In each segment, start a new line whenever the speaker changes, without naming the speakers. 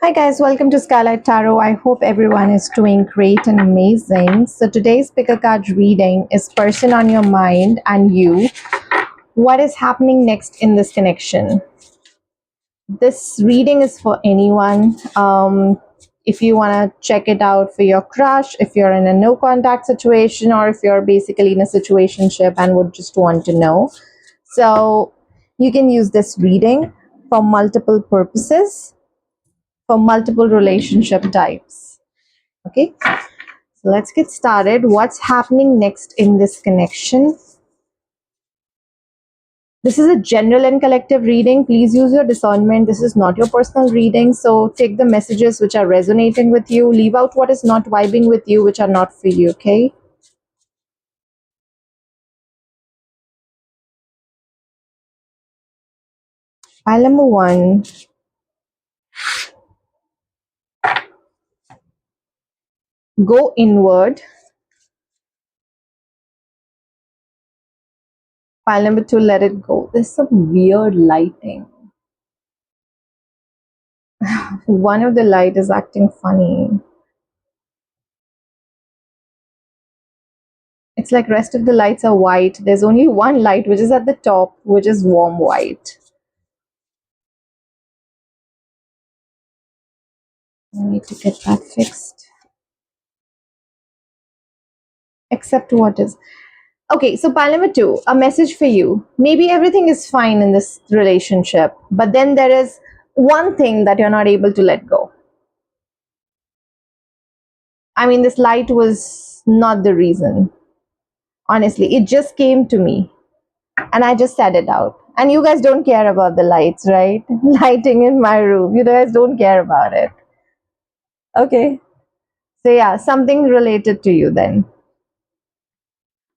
Hi guys, welcome to Skylight Tarot. I hope everyone is doing great and amazing. So today's pick a card reading is person on your mind and you. What is happening next in this connection? This reading is for anyone. If you want to check it out for your crush, if you're in a no contact situation, or if you're basically in a situationship and would just want to know. So you can use this reading for multiple purposes, for multiple relationship types. Okay, so let's get started. What's happening next in this connection? This is a general and collective reading. Please use your discernment. This is not your personal reading. So take the messages which are resonating with you. Leave out what is not vibing with you, which are not for you. Okay. Pile number one. Go inward. Pile number two. Let it go. There's some weird lighting. One of the light is acting funny. It's like rest of the lights are white. There's only one light which is at the top, which is warm white. I need to get that fixed. Except what is... Okay, so pile number two, a message for you. Maybe everything is fine in this relationship, but then there is one thing that you're not able to let go. I mean, this light was not the reason. Honestly, it just came to me and I just said it out. And you guys don't care about the lights, right? Lighting in my room. You guys don't care about it. Okay. So yeah, something related to you then.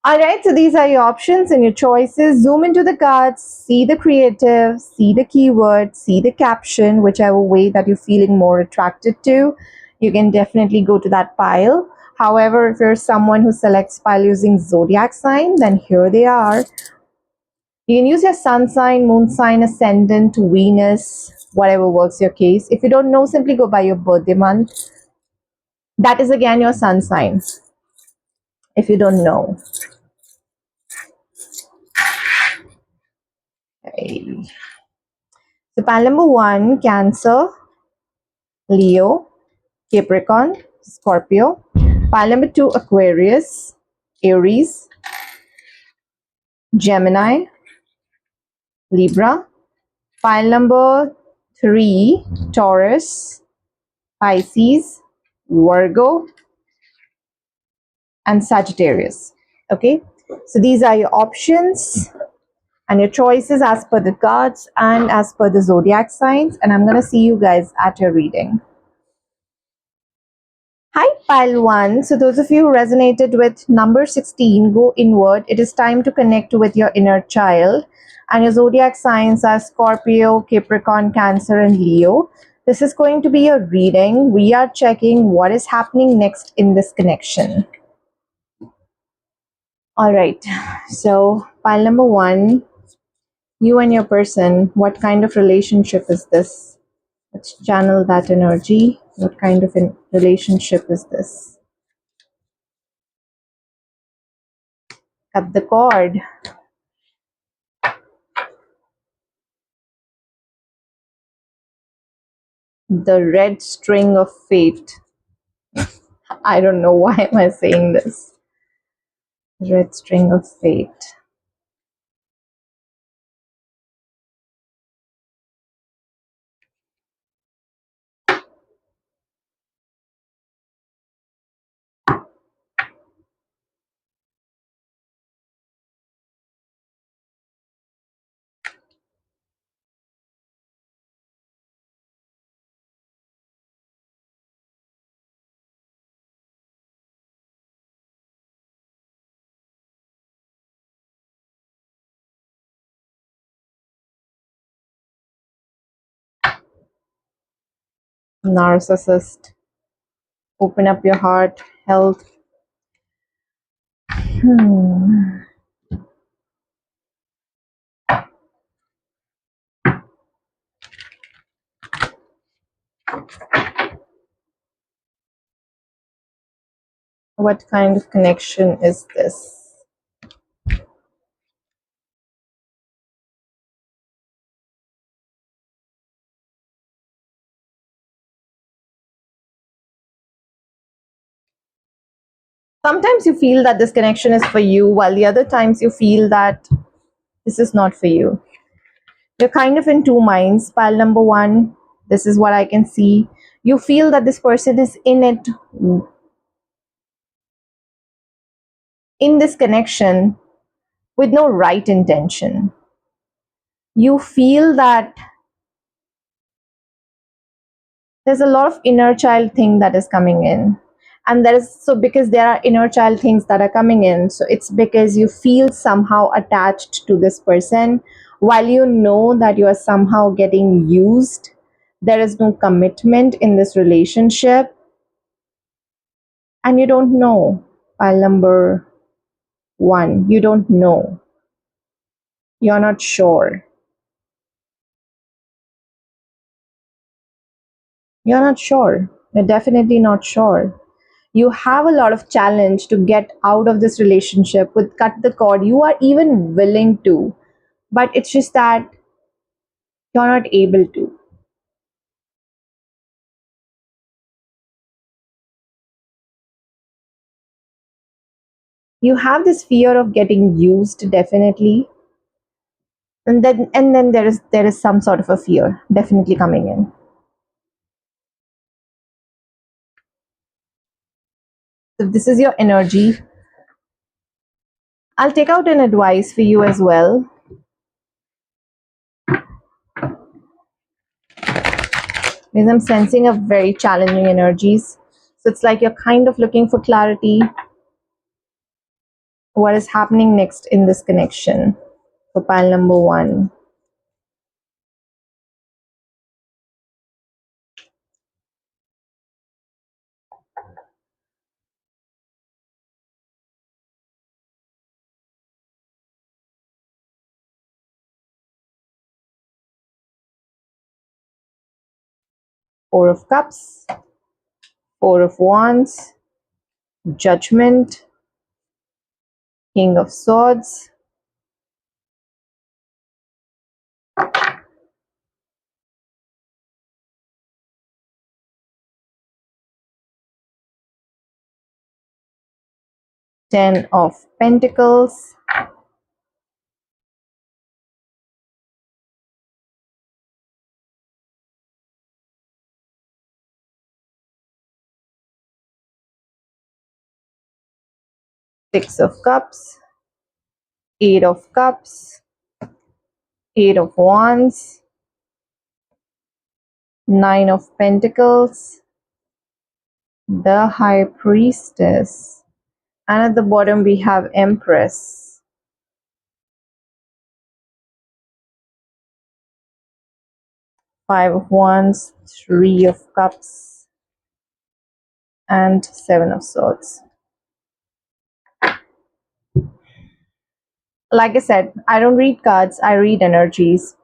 All right, so these are your options and your choices. Zoom into the cards, see the creative, see the keyword, see the caption, whichever way that you're feeling more attracted to. You can definitely go to that pile. However, if you're someone who selects pile using zodiac sign, then here they are. You can use your sun sign, moon sign, ascendant, Venus, whatever works your case. If you don't know, simply go by your birthday month. That is again your sun sign, if you don't know. Okay. So pile number one, Cancer, Leo, Capricorn, Scorpio. Pile number two, Aquarius, Aries, Gemini, Libra. Pile number three, Taurus, Pisces, Virgo, and Sagittarius. Okay, so these are your options and your choices as per the cards and as per the zodiac signs. And I'm going to see you guys at your reading. Hi, pile one. So those of you who resonated with number 16, go inward. It is time to connect with your inner child. And your zodiac signs are Scorpio, Capricorn, Cancer, and Leo. This is going to be a reading. We are checking what is happening next in this connection. All right. So pile number one, you and your person, what kind of relationship is this? Let's channel that energy. What kind of relationship is this? Cut the cord. The red string of fate. I don't know why am I saying this. Red string of fate. Narcissist. Open up your heart. Health. What kind of connection is this? Sometimes you feel that this connection is for you, while the other times you feel that this is not for you. You're kind of in two minds. Pile number one, this is what I can see. You feel that this person is in it, in this connection, with no right intention. You feel that there's a lot of inner child thing that is coming in. And there is, so because there are inner child things that are coming in, so it's because you feel somehow attached to this person, while you know that you are somehow getting used. There is no commitment in this relationship, and you don't know. Pile number one, you don't know. You're not sure. You're not sure. You're definitely not sure. You have a lot of challenge to get out of this relationship with cut the cord. You are even willing to, but it's just that you're not able to. You have this fear of getting used, definitely. And then there is some sort of a fear definitely coming in. So this is your energy. I'll take out an advice for you as well, because I'm sensing a very challenging energies. So it's like you're kind of looking for clarity. What is happening next in this connection? For pile number one. Four of Cups, Four of Wands, Judgment, King of Swords, Ten of Pentacles, Six of Cups, Eight of Cups, Eight of Wands, Nine of Pentacles, the High Priestess, and at the bottom we have Empress. Five of Wands, Three of Cups, and Seven of Swords. Like I said, I don't read cards, I read energies.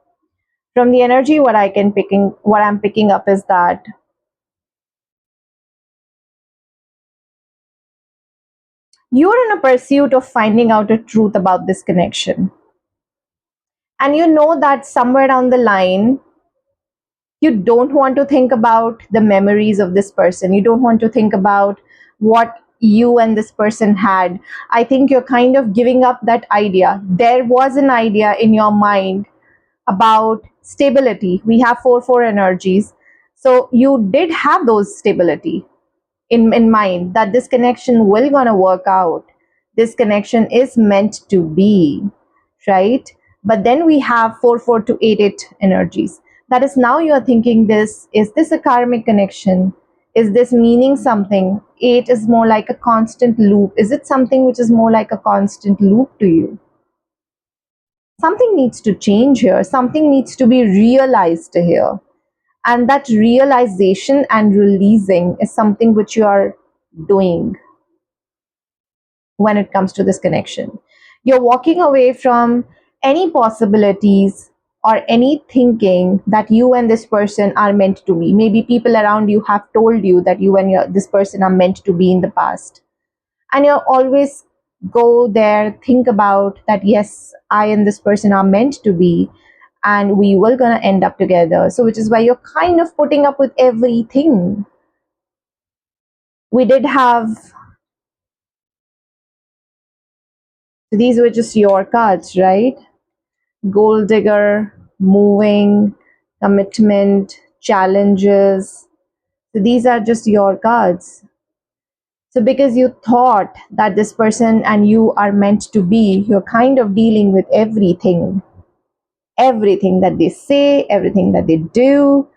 From the energy, what I'm picking up is that you're in a pursuit of finding out the truth about this connection. And you know that somewhere down the line, you don't want to think about the memories of this person. You don't want to think about what you and this person had. I think you're kind of giving up that idea. There was an idea in your mind about stability. We have 4 energies. So you did have those stability in mind, that this connection will gonna work out. This connection is meant to be, right? But then we have 4 to 8 energies. That is, now you are thinking, this is this a karmic connection? Is this meaning something? 8 is more like a constant loop. Is it something which is more like a constant loop to you? Something needs to change here. Something needs to be realized here. And that realization and releasing is something which you are doing when it comes to this connection. You're walking away from any possibilities or any thinking that you and this person are meant to be. Maybe people around you have told you that you and this person are meant to be in the past. and you're always go there, think about that, yes, I and this person are meant to be, and we will gonna end up together. So which is why you're kind of putting up with everything. We did have, these were just your cards, right? Gold digger, moving, commitment, challenges. So these are just your cards. So because you thought that this person and you are meant to be, you're kind of dealing with everything. Everything that they say, everything that they do.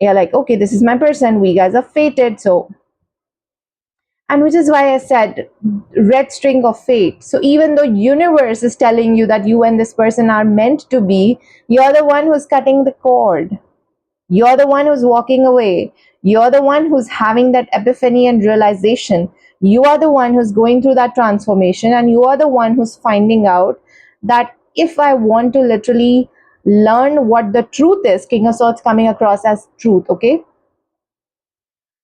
You're like, okay, this is my person. We guys are fated. So, and which is why I said red string of fate. So even though universe is telling you that you and this person are meant to be, you're the one who's cutting the cord. You're the one who's walking away. You're the one who's having that epiphany and realization. You are the one who's going through that transformation, and you are the one who's finding out that if I want to literally learn what the truth is, King of Swords coming across as truth, okay?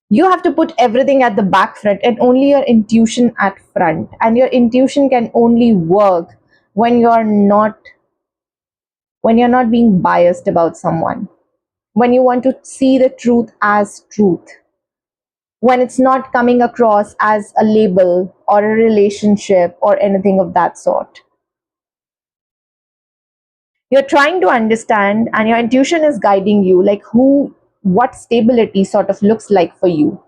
You have to put everything at the back front and only your intuition at front. And your intuition can only work when you're not being biased about someone, when you want to see the truth as truth, when it's not coming across as a label or a relationship or anything of that sort. You're trying to understand, and your intuition is guiding you, like what stability sort of looks like for you.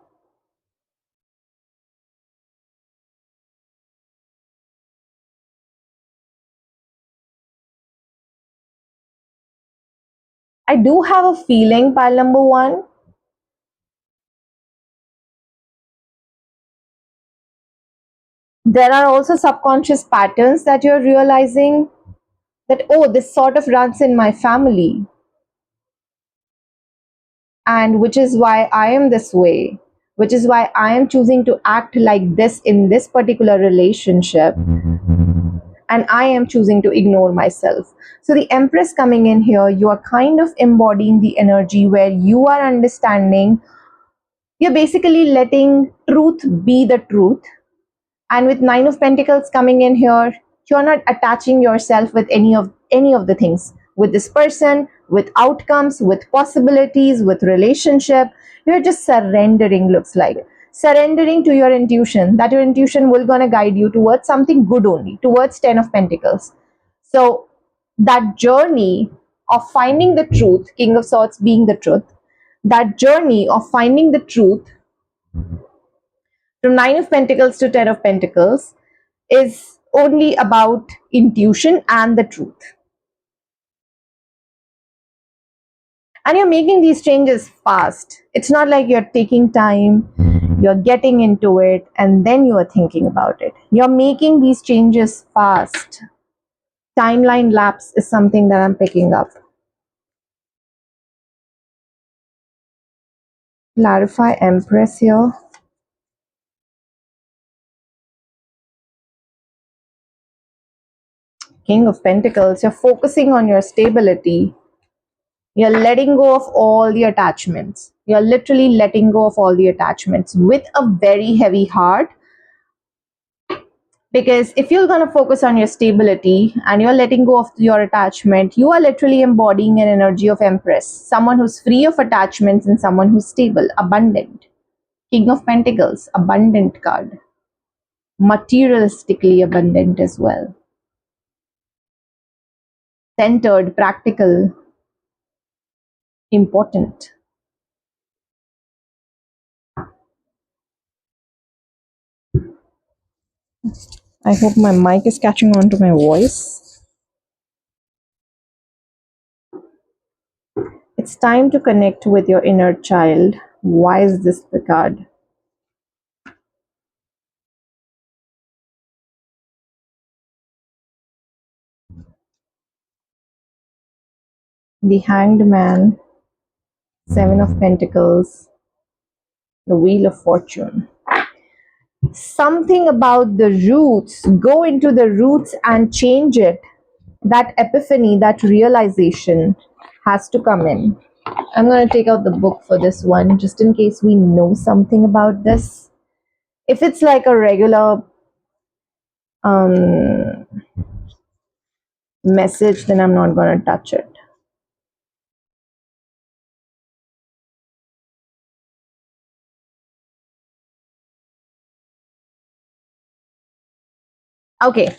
I do have a feeling, pile number one, there are also subconscious patterns that you're realizing that, oh, this sort of runs in my family, and which is why I am this way, which is why I am choosing to act like this in this particular relationship, and I am choosing to ignore myself. So, the Empress coming in here, you are kind of embodying the energy where you are understanding, you're basically letting truth be the truth. And with Nine of Pentacles coming in here, you're not attaching yourself with any of the things, with this person, with outcomes, with possibilities, with relationship. You're just surrendering, looks like surrendering to your intuition, that your intuition will gonna guide you towards something good, only towards Ten of Pentacles. So that journey of finding the truth, King of Swords being the truth, that journey of finding the truth from Nine of Pentacles to Ten of Pentacles is only about intuition and the truth. And you're making these changes fast. It's not like you're taking time, you're getting into it, and then you are thinking about it. You're making these changes fast. Timeline lapse is something that I'm picking up. Clarify Empress here. King of Pentacles, you're focusing on your stability. You're letting go of all the attachments. You're literally letting go of all the attachments with a very heavy heart. Because if you're going to focus on your stability and you're letting go of your attachment, you are literally embodying an energy of Empress. Someone who's free of attachments and someone who's stable, abundant. King of Pentacles, abundant card. Materialistically abundant as well. Centered, practical, important. I hope my mic is catching on to my voice. It's time to connect with your inner child. Why is this the card? The Hanged Man, Seven of Pentacles, the Wheel of Fortune. Something about the roots, go into the roots and change it. That epiphany, that realization has to come in. I'm going to take out the book for this one, just in case we know something about this. If it's like a regular um, message, then I'm not going to touch it. Okay.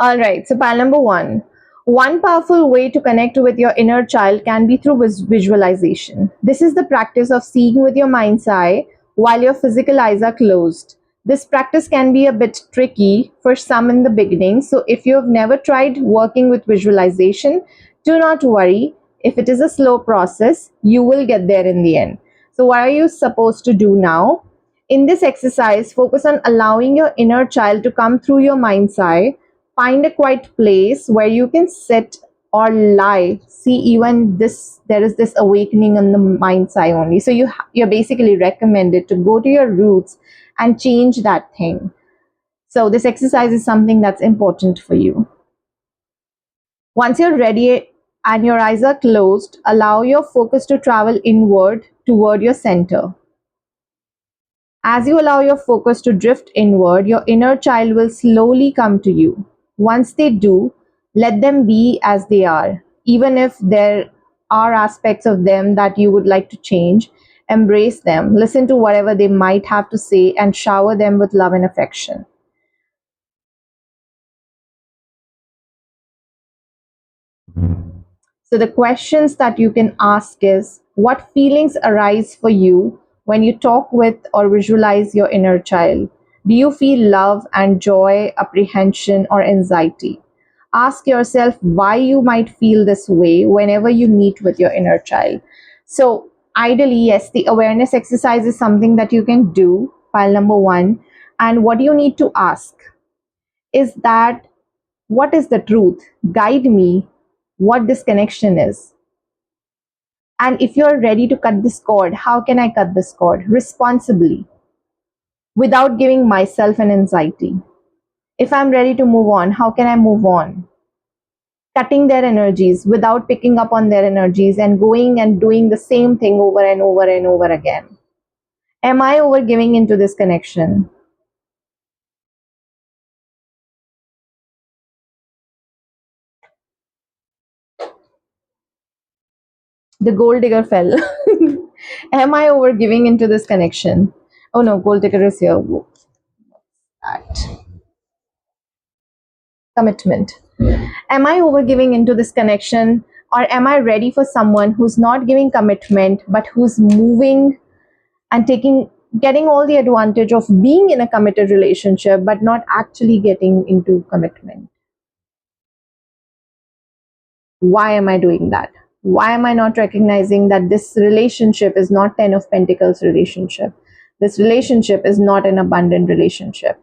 All right. So, pile number one. One powerful way to connect with your inner child can be through visualization. This is the practice of seeing with your mind's eye while your physical eyes are closed. This practice can be a bit tricky for some in the beginning. So, if you have never tried working with visualization, do not worry. If it is a slow process, you will get there in the end. So, what are you supposed to do now? In this exercise, focus on allowing your inner child to come through your mind's eye. Find a quiet place where you can sit or lie. See, even this, there is this awakening in the mind's eye only. So you're basically recommended to go to your roots and change that thing. So this exercise is something that's important for you. Once you're ready and your eyes are closed, allow your focus to travel inward toward your center. As you allow your focus to drift inward, your inner child will slowly come to you. Once they do, let them be as they are. Even if there are aspects of them that you would like to change, embrace them, listen to whatever they might have to say, and shower them with love and affection. So the questions that you can ask is, what feelings arise for you when you talk with or visualize your inner child? Do you feel love and joy, apprehension, or anxiety? Ask yourself why you might feel this way whenever you meet with your inner child. So ideally, yes, the awareness exercise is something that you can do, pile number one. And what you need to ask is that, what is the truth? Guide me what this connection is. And if you're ready to cut this cord, how can I cut this cord responsibly without giving myself an anxiety? If I'm ready to move on, how can I move on? Cutting their energies without picking up on their energies and going and doing the same thing over and over and over again. Am I over giving into this connection? The gold digger fell. Am I over giving into this connection? Oh no, gold digger is here. That. Commitment. Am I over giving into this connection, or am I ready for someone who's not giving commitment but who's moving and getting all the advantage of being in a committed relationship but not actually getting into commitment? Why am I doing that? Why am I not recognizing that this relationship is not 10 of pentacles relationship? This relationship is not an abundant relationship.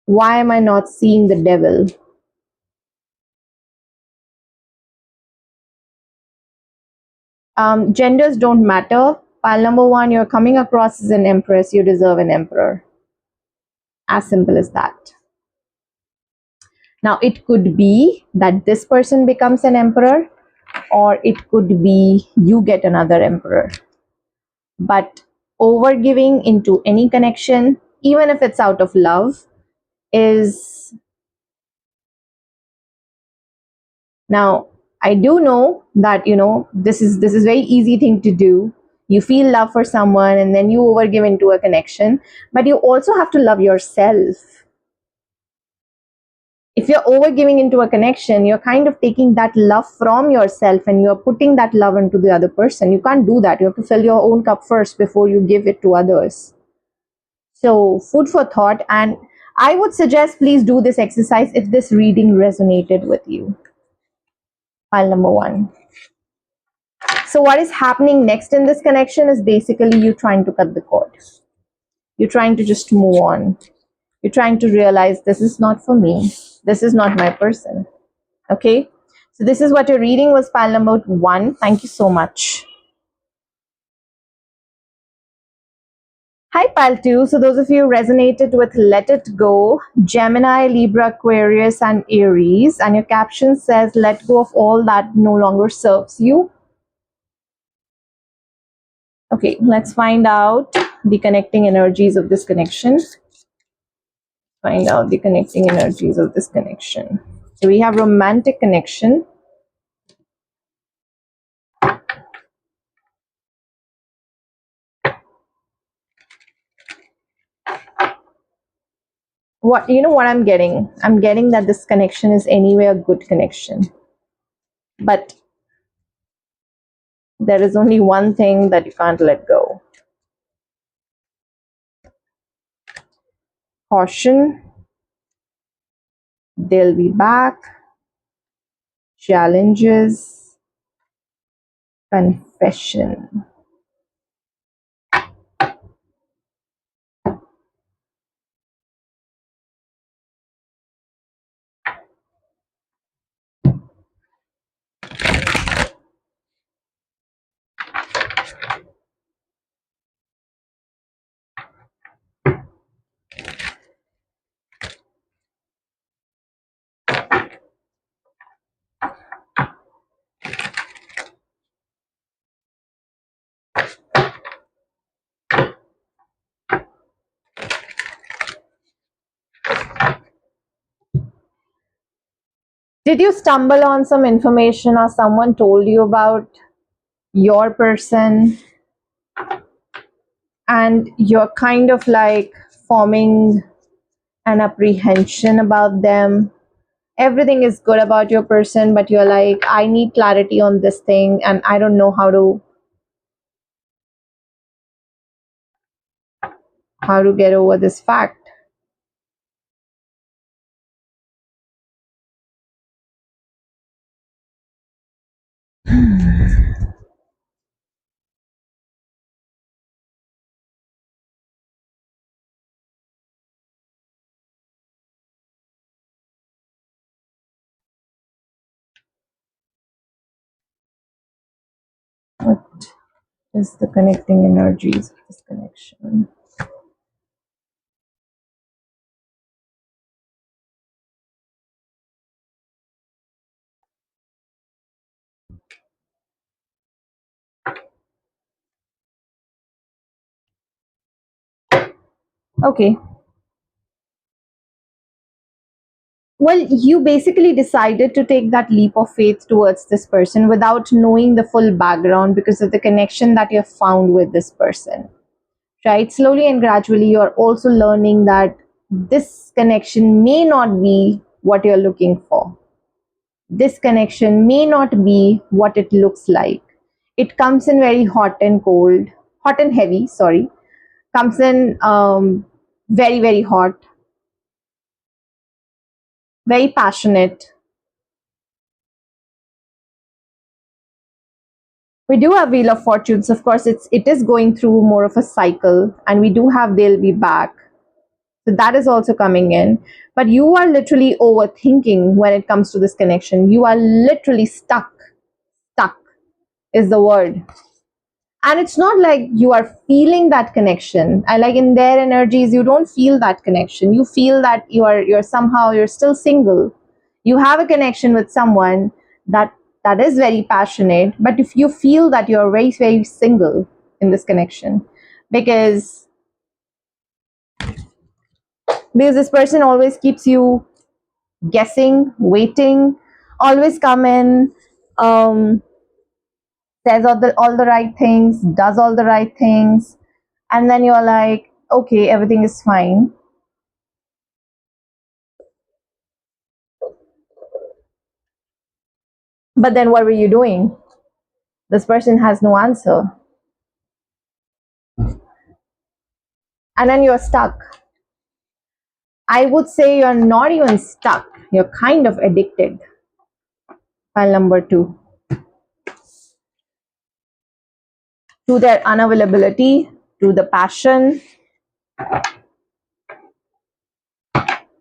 Why am I not seeing the devil? Genders don't matter. Pile number one, you're coming across as an empress, you deserve an emperor. As simple as that. Now, it could be that this person becomes an emperor, or it could be you get another emperor. But overgiving into any connection, even if it's out of love, is, now I do know that this is very easy thing to do. You feel love for someone and then you overgive into a connection, but you also have to love yourself. If you're overgiving into a connection, you're kind of taking that love from yourself and you're putting that love into the other person. You can't do that. You have to fill your own cup first before you give it to others. So food for thought, and I would suggest please do this exercise if this reading resonated with you. File number one. So what is happening next in this connection is basically you trying to cut the cord. You're trying to just move on. You're trying to realize this is not for me. This is not my person. Okay. So this is what your reading was, pile number one. Thank you so much. Hi, pile two. So those of you who resonated with Let It Go, Gemini, Libra, Aquarius, and Aries, and your caption says, let go of all that no longer serves you. Okay, let's find out the connecting energies of this connection. Find out the connecting energies of this connection. So we have romantic connection. What, you know what I'm getting? I'm getting that this connection is anyway a good connection. But there is only one thing that you can't let go. Caution. They'll be back. Challenges. Confession. Did you stumble on some information or someone told you about your person and you're kind of like forming an apprehension about them? Everything is good about your person, but you're like, I need clarity on this thing and I don't know how to get over this fact. What is the connecting energies of this connection? Okay. Well, you basically decided to take that leap of faith towards this person without knowing the full background because of the connection that you have found with this person. Right? Slowly and gradually, you're also learning that this connection may not be what you're looking for. This connection may not be what it looks like. It comes in very hot and cold, hot and heavy, sorry. Comes in very, very hot, very passionate. We do have Wheel of Fortunes. Of course, it is going through more of a cycle, and we do have They'll Be Back. So that is also coming in. But you are literally overthinking when it comes to this connection. You are literally stuck. Stuck is the word. And it's not like you are feeling that connection. I like in their energies, you don't feel that connection. You feel that you're somehow you're still single. You have a connection with someone that is very passionate, but if you feel that you're very, very single in this connection, because this person always keeps you guessing, waiting, always come in, says all the right things, does all the right things, and then you're like, okay, everything is fine. But then what were you doing? This person has no answer. And then you're stuck. I would say you're not even stuck. You're kind of addicted. File number 2. To their unavailability, to the passion,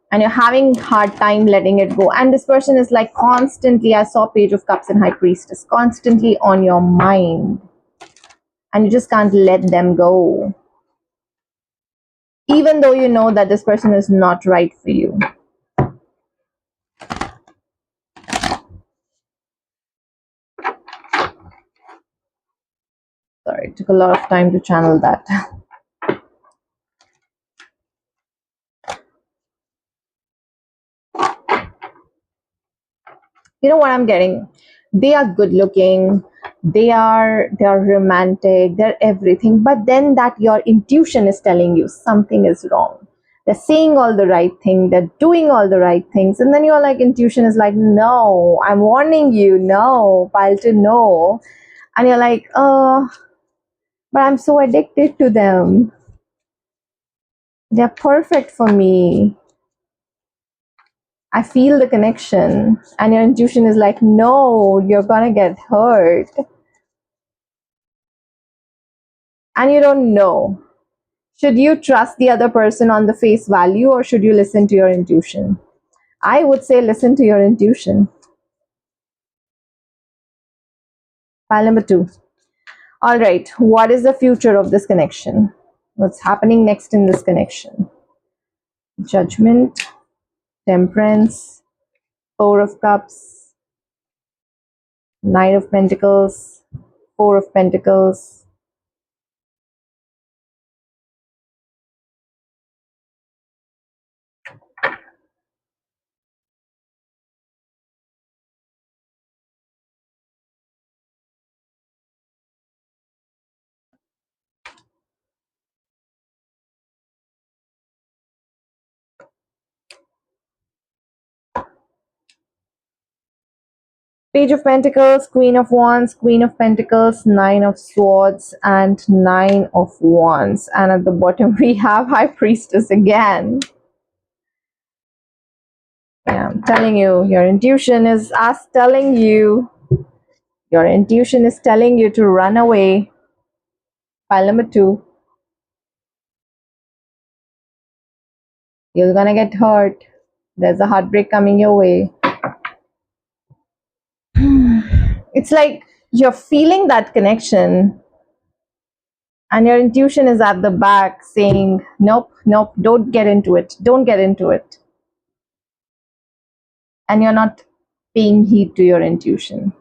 and you're having hard time letting it go. And this person is like constantly, I saw Page of Cups and High Priestess, constantly on your mind. And you just can't let them go. Even though you know that this person is not right for you. Sorry, it took a lot of time to channel that. You know what I'm getting? They are good looking, they are romantic, they're everything, but then that your intuition is telling you something is wrong. They're saying all the right thing, they're doing all the right things, and then you're like, intuition is like, no, I'm warning you, no, pile to no. And you're like, but I'm so addicted to them. They're perfect for me. I feel the connection. And your intuition is like, no, you're gonna get hurt. And you don't know. Should you trust the other person on the face value, or should you listen to your intuition? I would say listen to your intuition. File number 2. All right, what is the future of this connection? What's happening next in this connection? Judgment, temperance, Four of Cups, Knight of Pentacles, Four of Pentacles. Page of Pentacles, Queen of Wands, Queen of Pentacles, Nine of Swords, and Nine of Wands. And at the bottom, we have High Priestess again. Yeah, I'm telling you, your intuition is us telling you, your intuition is telling you to run away. Pile number 2. You're gonna get hurt. There's a heartbreak coming your way. It's like you're feeling that connection, and your intuition is at the back saying, nope, nope, don't get into it. Don't get into it. And you're not paying heed to your intuition.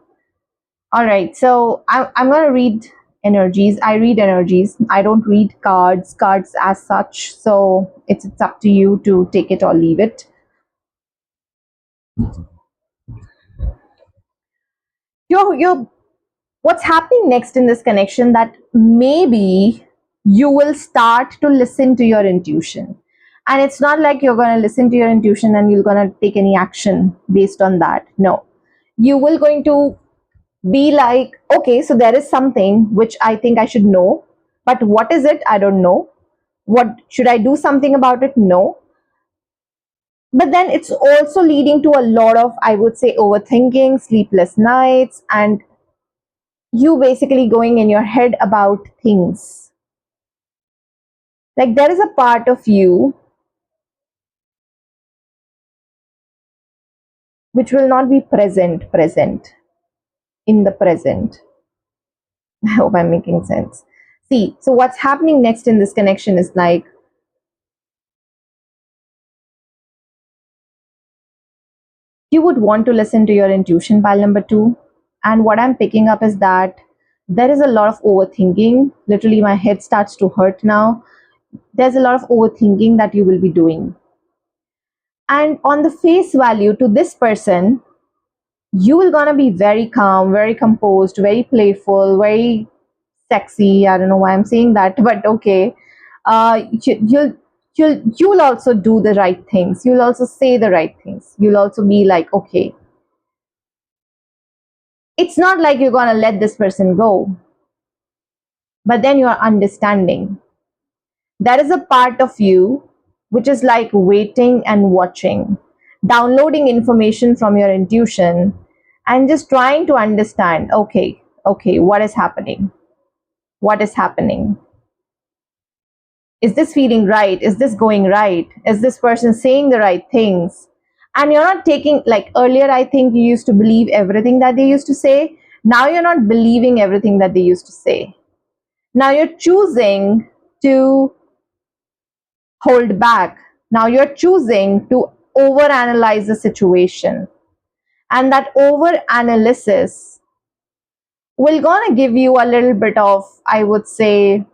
All right, so I'm going to read energies. I read energies. I don't read cards as such. So it's up to you to take it or leave it. You're what's happening next in this connection, that maybe you will start to listen to your intuition. And it's not like you're going to listen to your intuition and you're going to take any action based on that. No, you will going to be like, okay, so there is something which I think I should know, but what is it? I don't know. What should I do something about it? No. But then it's also leading to a lot of, I would say, overthinking, sleepless nights, and you basically going in your head about things. Like there is a part of you which will not be present in the present. I hope I'm making sense. See, so what's happening next in this connection is like, you would want to listen to your intuition, pile number 2. And what I'm picking up is that there is a lot of overthinking. Literally, my head starts to hurt now. There's a lot of overthinking that you will be doing. And on the face value to this person, you will gonna be very calm, very composed, very playful, very sexy. I don't know why I'm saying that, but okay. You'll also do the right things. You'll also say the right things. You'll also be like, okay, it's not like you're gonna let this person go, but then you are understanding. There is a part of you which is like waiting and watching, downloading information from your intuition, and just trying to understand, okay, okay, what is happening? What is happening? Is this feeling right? Is this going right? Is this person saying the right things? And you're not taking, like earlier, I think you used to believe everything that they used to say. Now you're not believing everything that they used to say. Now you're choosing to hold back. Now you're choosing to overanalyze the situation. And that overanalysis will gonna give you a little bit of, I would say,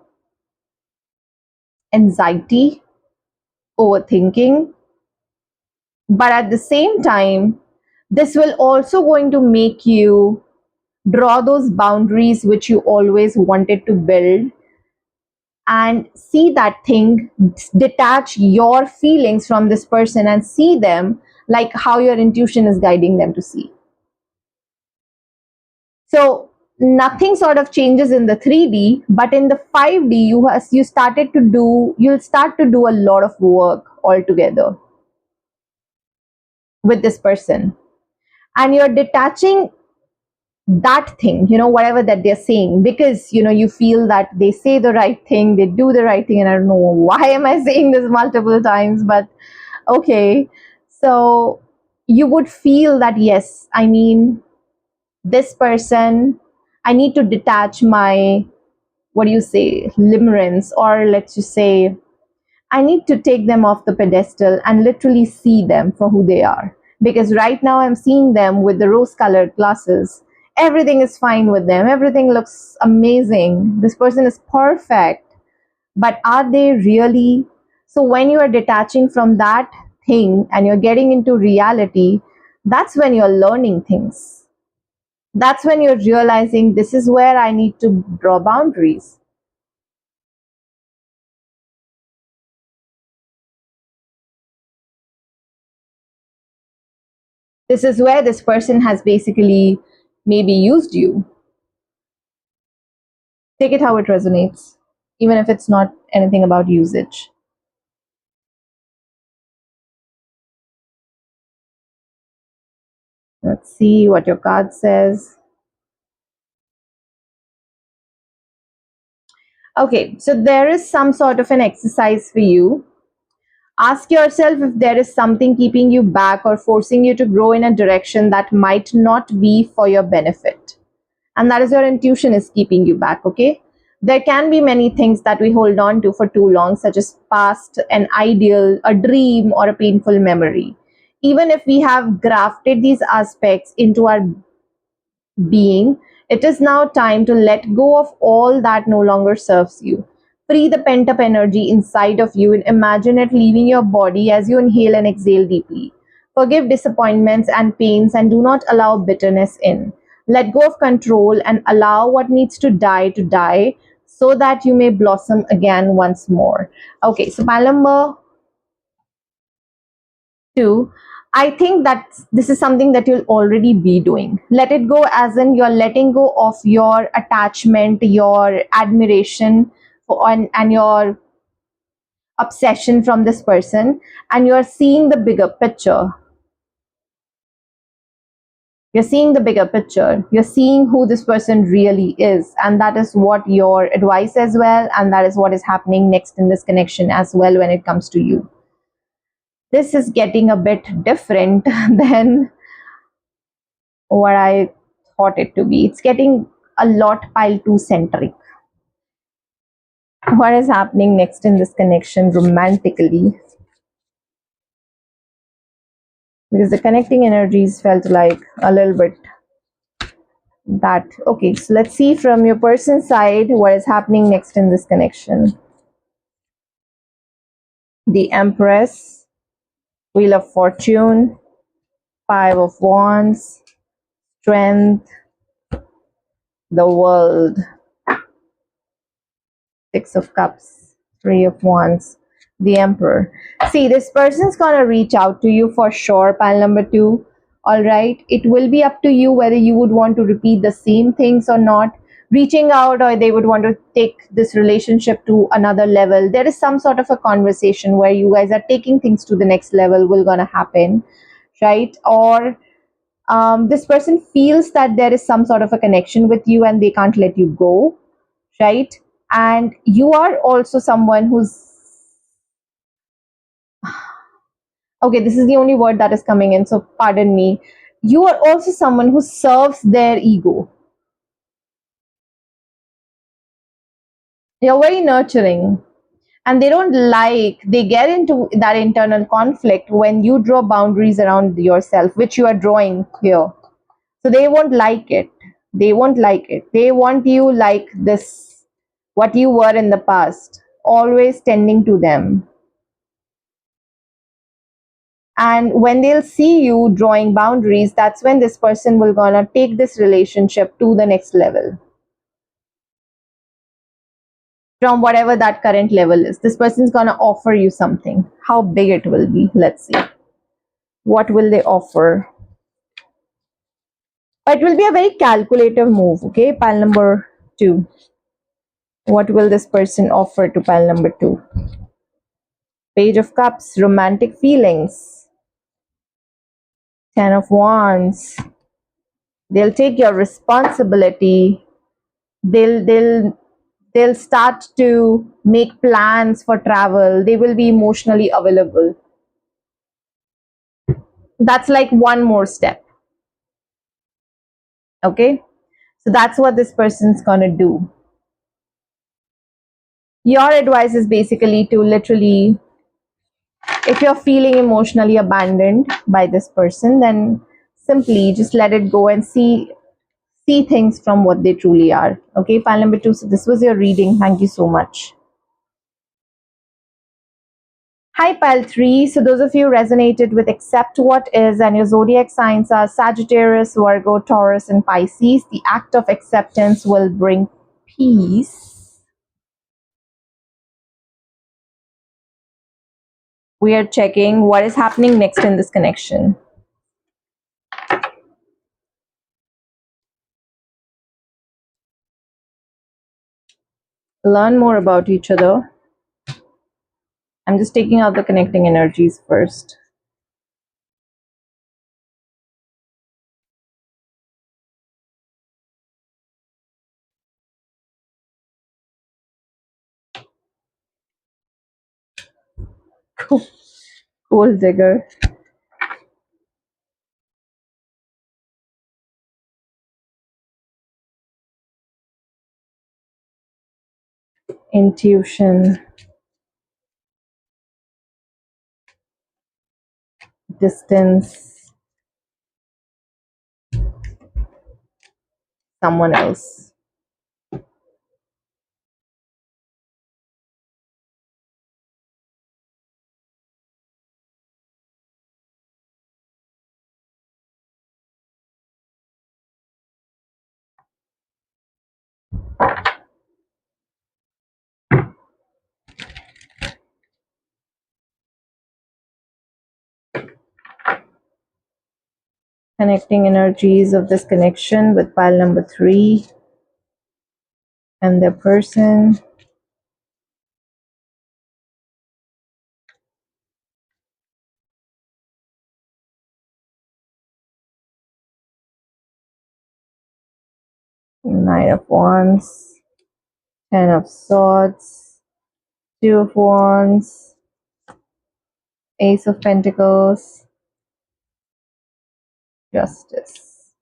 anxiety, overthinking. But at the same time, This will also going to make you draw those boundaries which you always wanted to build, and see that thing, detach your feelings from this person and see them like how your intuition is guiding them to see. So nothing sort of changes in the 3D, but in the 5D you'll start to do a lot of work altogether with this person, and you're detaching that thing, whatever that they're saying, because you feel that they say the right thing, they do the right thing, and I don't know why am I saying this multiple times, but okay. So you would feel that, yes, I mean, this person, I need to detach my, what do you say, limerence, or let's just say I need to take them off the pedestal and literally see them for who they are. Because right now I'm seeing them with the rose colored glasses. Everything is fine with them. Everything looks amazing. This person is perfect. But are they really? So when you are detaching from that thing and you're getting into reality, that's when you're learning things. That's when you're realizing this is where I need to draw boundaries. This is where this person has basically maybe used you. Take it how it resonates, even if it's not anything about usage. Let's see what your card says. Okay, so there is some sort of an exercise for you. Ask yourself if there is something keeping you back or forcing you to grow in a direction that might not be for your benefit. And that is your intuition is keeping you back, okay? There can be many things that we hold on to for too long, such as past, an ideal, a dream, or a painful memory. Even if we have grafted these aspects into our being, it is now time to let go of all that no longer serves you. Free the pent up energy inside of you and imagine it leaving your body as you inhale and exhale deeply. Forgive disappointments and pains and do not allow bitterness in. Let go of control and allow what needs to die so that you may blossom again once more. Okay, so pile number two, I think that this is something that you'll already be doing. Let it go, as in you're letting go of your attachment, your admiration and your obsession from this person, and you're seeing the bigger picture. You're seeing the bigger picture. You're seeing who this person really is. And that is what your advice as well. And that is what is happening next in this connection as well when it comes to you. This is getting a bit different than what I thought it to be. It's getting a lot pile 2 centric. What is happening next in this connection romantically? Because the connecting energies felt like a little bit that. Okay, so let's see from your person's side what is happening next in this connection. The Empress, Wheel of Fortune, Five of Wands, Strength, the World, Six of Cups, Three of Wands, the Emperor. See, this person's gonna reach out to you for sure, pile number two. All right, it will be up to you whether you would want to repeat the same things or not. Reaching out, or they would want to take this relationship to another level. There is some sort of a conversation where you guys are taking things to the next level, will gonna happen, right? Or this person feels that there is some sort of a connection with you and they can't let you go, right? And you are also someone who's, okay, this is the only word that is coming in, so pardon me. You are also someone who serves their ego. You're very nurturing, and they get into that internal conflict when you draw boundaries around yourself, which you are drawing here. So they won't like it. They won't like it. They want you like this, what you were in the past, always tending to them. And when they'll see you drawing boundaries, that's when this person will gonna take this relationship to the next level. From whatever that current level is, this person's gonna offer you something. How big it will be, let's see. What will they offer? It will be a very calculative move. Okay, pile number 2. What will this person offer to pile number 2? Page of Cups, romantic feelings. 10 of Wands. They'll take your responsibility. They'll start to make plans for travel. They will be emotionally available. That's like one more step. Okay, so that's what this person's gonna do. Your advice is basically to literally, if you're feeling emotionally abandoned by this person, then simply just let it go and see things from what they truly are. Okay, pile number 2. So this was your reading. Thank you so much. Hi, pile 3. So those of you resonated with accept what is, and your zodiac signs are Sagittarius, Virgo, Taurus, and Pisces. The act of acceptance will bring peace. We are checking what is happening next in this connection. Learn more about each other. I'm just taking out the connecting energies first. Gold digger. Intuition. Distance. Someone else. Connecting energies of this connection with pile number 3 and their person. Knight of Wands. 10 of Swords. 2 of Wands. Ace of Pentacles. Justice.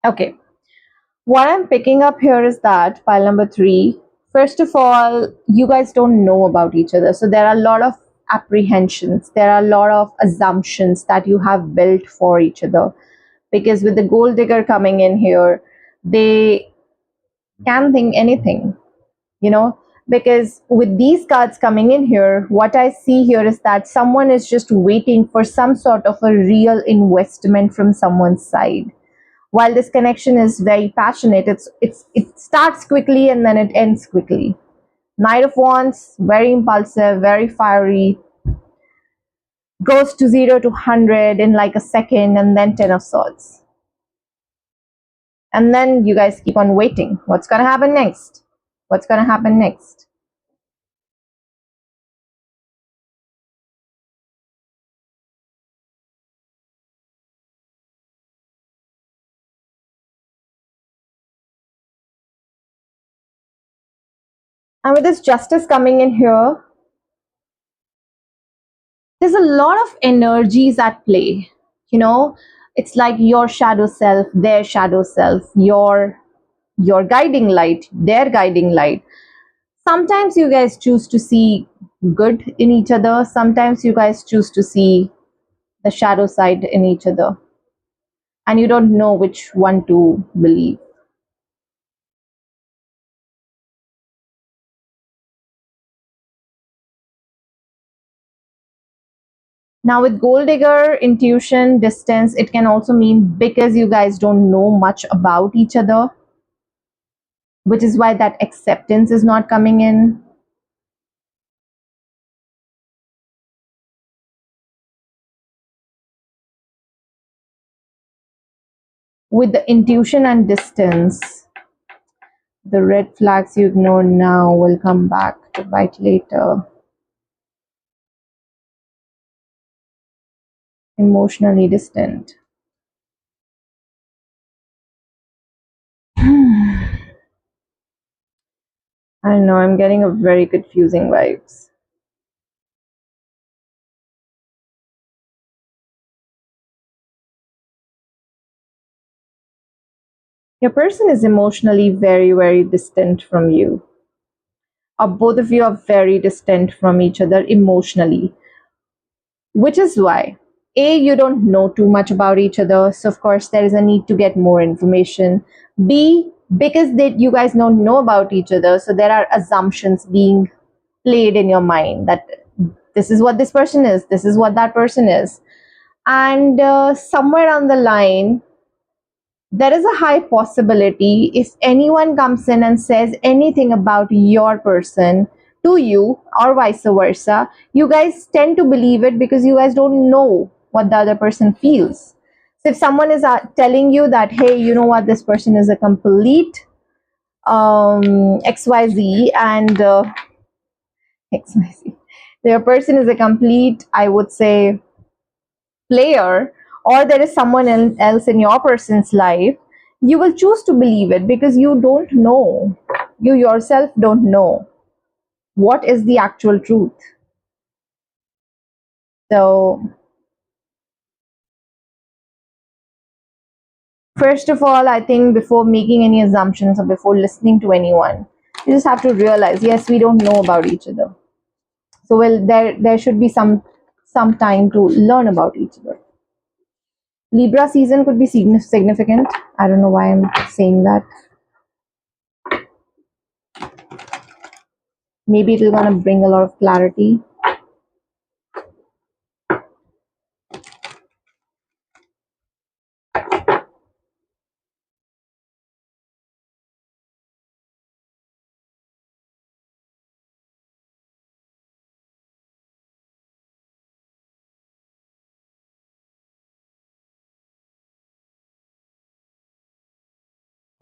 Okay. What I'm picking up here is that pile number 3, first of all, you guys don't know about each other. So there are a lot of apprehensions, there are a lot of assumptions that you have built for each other. Because with the gold digger coming in here, they can think anything, you know. Because with these cards coming in here, what I see here is that someone is just waiting for some sort of a real investment from someone's side. While this connection is very passionate, it starts quickly and then it ends quickly. Knight of Wands, very impulsive, very fiery, goes to 0 to 100 in like a second, and then 10 of Swords. And then you guys keep on waiting. What's going to happen next? What's going to happen next? And with this Justice coming in here, there's a lot of energies at play. You know, it's like your shadow self, their shadow self, your guiding light, their guiding light. Sometimes you guys choose to see good in each other. Sometimes you guys choose to see the shadow side in each other. And you don't know which one to believe. Now, with gold digger, intuition, distance, it can also mean because you guys don't know much about each other, which is why that acceptance is not coming in. With the intuition and distance, the red flags you ignore now will come back to bite later. Emotionally distant. I know, I'm getting a very confusing vibes. Your person is emotionally very, very distant from you. Or both of you are very distant from each other emotionally, which is why A, you don't know too much about each other, so of course there is a need to get more information. B, because you guys don't know about each other, so there are assumptions being played in your mind that this is what this person is, this is what that person is. And somewhere on the line, there is a high possibility if anyone comes in and says anything about your person to you or vice versa, you guys tend to believe it because you guys don't know what the other person feels. So if someone is telling you that, hey, you know what, this person is a complete XYZ and XYZ, the person is a complete, I would say, player, or there is someone else in your person's life, you will choose to believe it because you don't know, you yourself don't know what is the actual truth. So first of all, I think before making any assumptions or before listening to anyone, you just have to realize, yes, we don't know about each other, so well, there should be some time to learn about each other. Libra season could be significant. I don't know why I'm saying that. Maybe it will gonna bring a lot of clarity.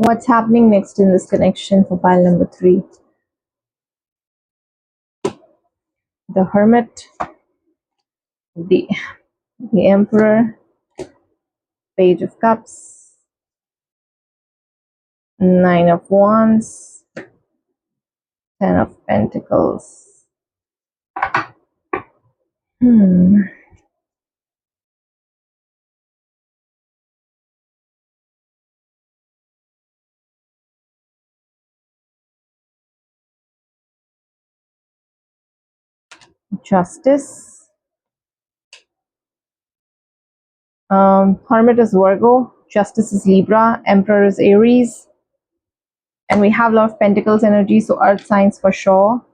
What's happening next in this connection for pile number 3? The Hermit, the Emperor, Page of Cups, Nine of Wands, Ten of Pentacles. Hmm. Justice. Hermit is Virgo, Justice is Libra, Emperor is Aries, and we have a lot of Pentacles energy, so Earth signs for sure.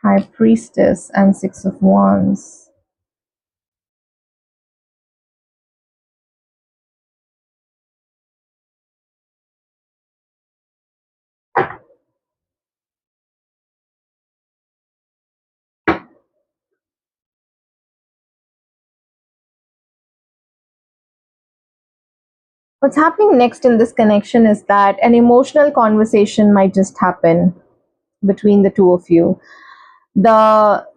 High Priestess and Six of Wands. What's happening next in this connection is that an emotional conversation might just happen between the two of you. The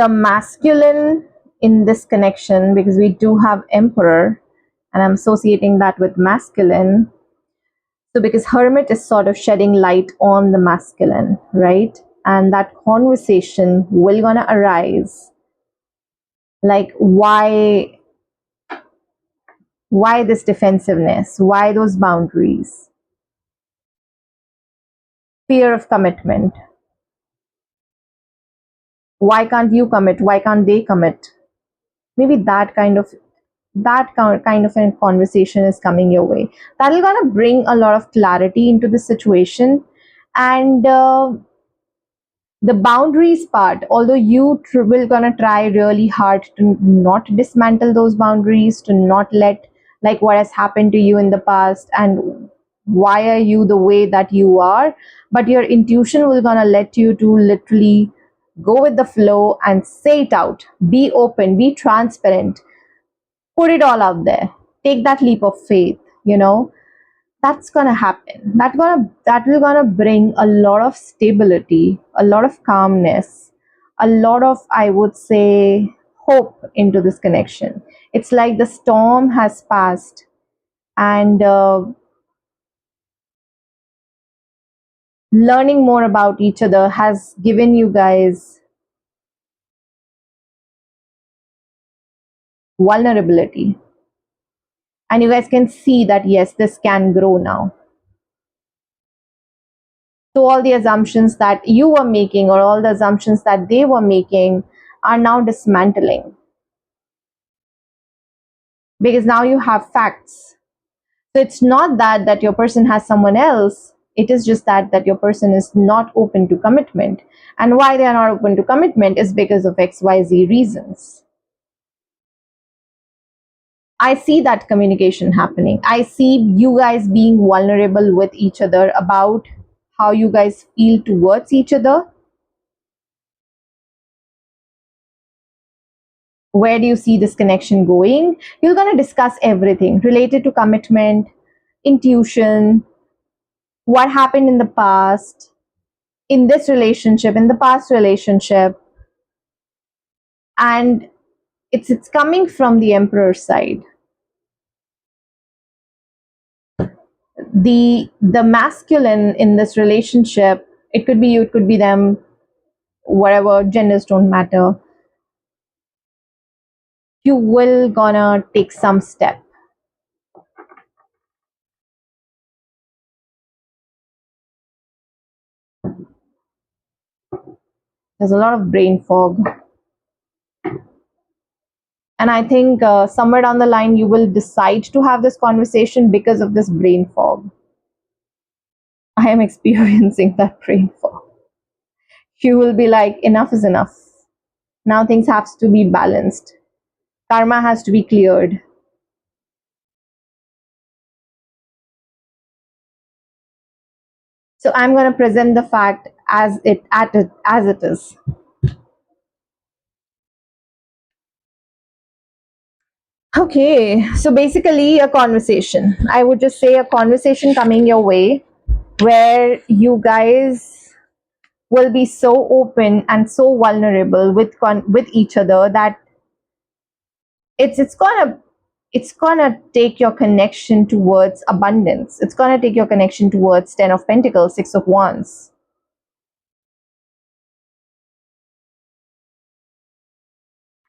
masculine in this connection, because we do have Emperor and I'm associating that with masculine. So because Hermit is sort of shedding light on the masculine, right? And that conversation will gonna arise, like why this defensiveness, why those boundaries, fear of commitment, why can't you commit, why can't they commit, maybe that kind of that kind of a conversation is coming your way. That'll gonna bring a lot of clarity into the situation. And the boundaries part, although you will gonna try really hard to not dismantle those boundaries, to not let, like, what has happened to you in the past and why are you the way that you are, but your intuition will gonna let you to literally go with the flow and say it out. Be open, be transparent, put it all out there, take that leap of faith, that's gonna happen. That will gonna bring a lot of stability, a lot of calmness, a lot of, I would say, hope into this connection. It's like the storm has passed, and learning more about each other has given you guys vulnerability, and you guys can see that yes, this can grow now. So all the assumptions that you were making, or all the assumptions that they were making, are now dismantling, because now you have facts. So it's not that your person has someone else, it is just that your person is not open to commitment. And why they are not open to commitment is because of XYZ reasons. I see that communication happening. I see you guys being vulnerable with each other about how you guys feel towards each other. Where do you see this connection going? You're going to discuss everything related to commitment, intuition, what happened in the past, in this relationship, in the past relationship. And it's coming from the emperor side. The masculine in this relationship, it could be you, it could be them, whatever, genders don't matter. You will gonna take some step. There's a lot of brain fog. And I think somewhere down the line, you will decide to have this conversation because of this brain fog. I am experiencing that brain fog. You will be like, enough is enough. Now things have to be balanced. Karma has to be cleared. So I'm going to present the fact as it is. Okay, so basically a conversation. I would just say a conversation coming your way where you guys will be so open and so vulnerable with each other that it's gonna take your connection towards abundance. It's gonna take your connection towards 10 of Pentacles, 6 of Wands.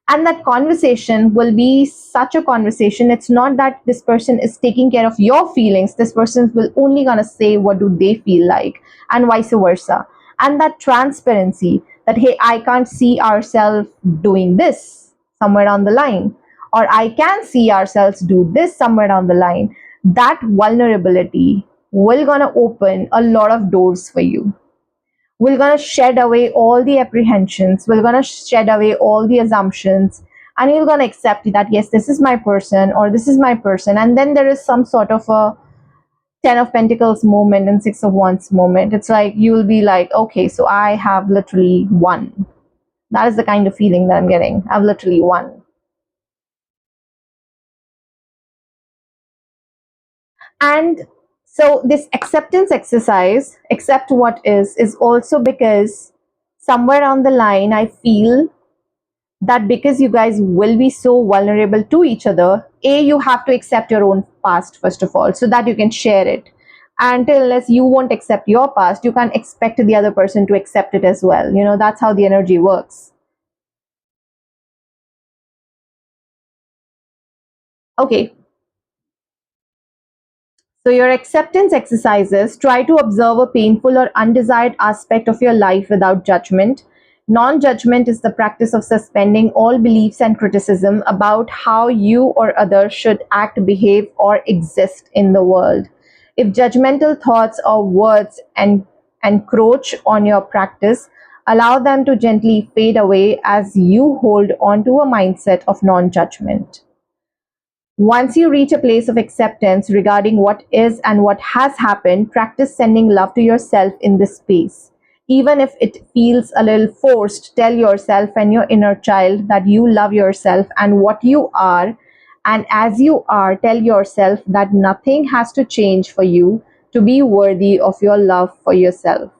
And that conversation will be such a conversation. It's not that this person is taking care of your feelings. This person will only gonna say what do they feel like, and vice versa. And that transparency, that hey, I can't see ourselves doing this somewhere down the line, or I can see ourselves do this somewhere down the line. That vulnerability will gonna open a lot of doors for you. We're going to shed away all the apprehensions, we're going to shed away all the assumptions, and you're going to accept that yes, this is my person, or this is my person. And then there is some sort of a 10 of Pentacles moment and 6 of Wands moment. It's like you will be like, okay, so I have literally won. That is the kind of feeling that I'm getting. I've literally won. And so this acceptance exercise, accept what is also because somewhere on the line I feel that because you guys will be so vulnerable to each other, you have to accept your own past first of all, so that you can share it. Until unless you won't accept your past, you can't expect the other person to accept it as well. That's how the energy works. Okay, so your acceptance exercises, try to observe a painful or undesired aspect of your life without judgment. Non-judgment is the practice of suspending all beliefs and criticism about how you or others should act, behave, or exist in the world. If judgmental thoughts or words encroach on your practice, allow them to gently fade away as you hold on to a mindset of non-judgment. Once you reach a place of acceptance regarding what is and what has happened, practice sending love to yourself in this space. Even if it feels a little forced, tell yourself and your inner child that you love yourself and what you are. And as you are, tell yourself that nothing has to change for you to be worthy of your love for yourself.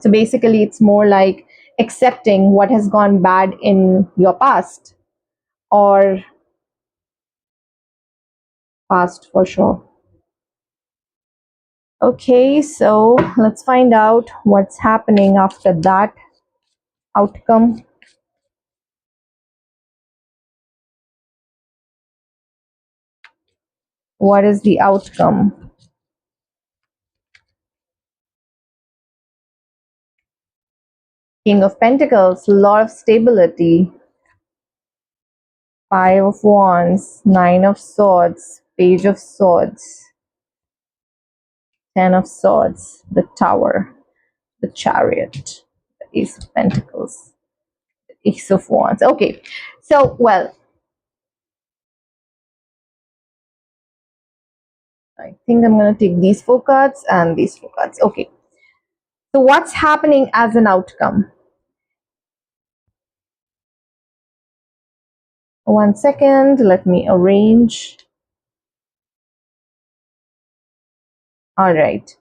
So basically, it's more like accepting what has gone bad in your past, or past for sure. Okay, so let's find out what's happening after that outcome. What is the outcome? King of Pentacles, lot of stability. Five of Wands, Nine of Swords, Page of Swords, Ten of Swords, the Tower, the Chariot, the Ace of Pentacles, Ace of Wands. Okay, so well, I think I'm gonna take these four cards and these four cards. Okay, so what's happening as an outcome? One second, let me arrange. All right.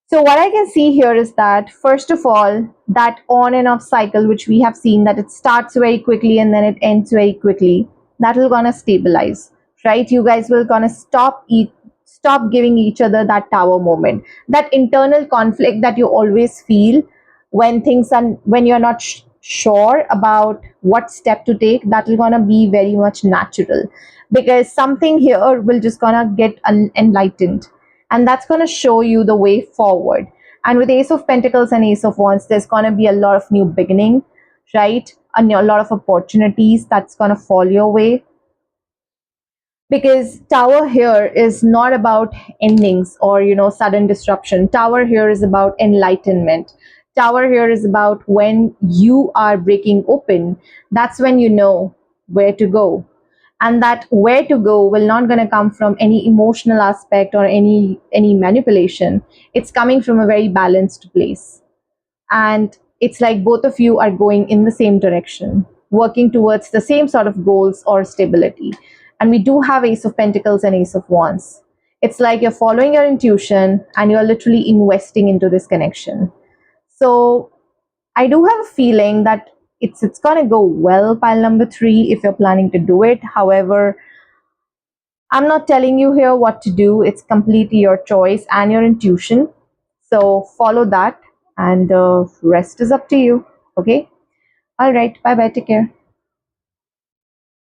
So what I can see here is that, first of all, that on and off cycle, which we have seen that it starts very quickly and then it ends very quickly, that will gonna stabilize, right? You guys will gonna stop giving each other that tower moment, that internal conflict that you always feel when things are, when you're not sure about what step to take. That will gonna be very much natural, because something here will just gonna get enlightened, and that's going to show you the way forward. And with Ace of Pentacles and Ace of Wands, there's going to be a lot of new beginning, right? And a lot of opportunities that's going to fall your way, because Tower here is not about endings or sudden disruption. Tower here is about enlightenment. Tower here is about when you are breaking open, that's when you know where to go. And that where to go will not going to come from any emotional aspect or any manipulation. It's coming from a very balanced place, and it's like both of you are going in the same direction, working towards the same sort of goals or stability. And we do have Ace of Pentacles and Ace of Wands. It's like you're following your intuition and you're literally investing into this connection. So I do have a feeling that it's gonna go well, pile number three, if you're planning to do it. However, I'm not telling you here what to do. It's completely your choice and your intuition. So follow that, and rest is up to you. Okay. All right. Bye bye. Take care.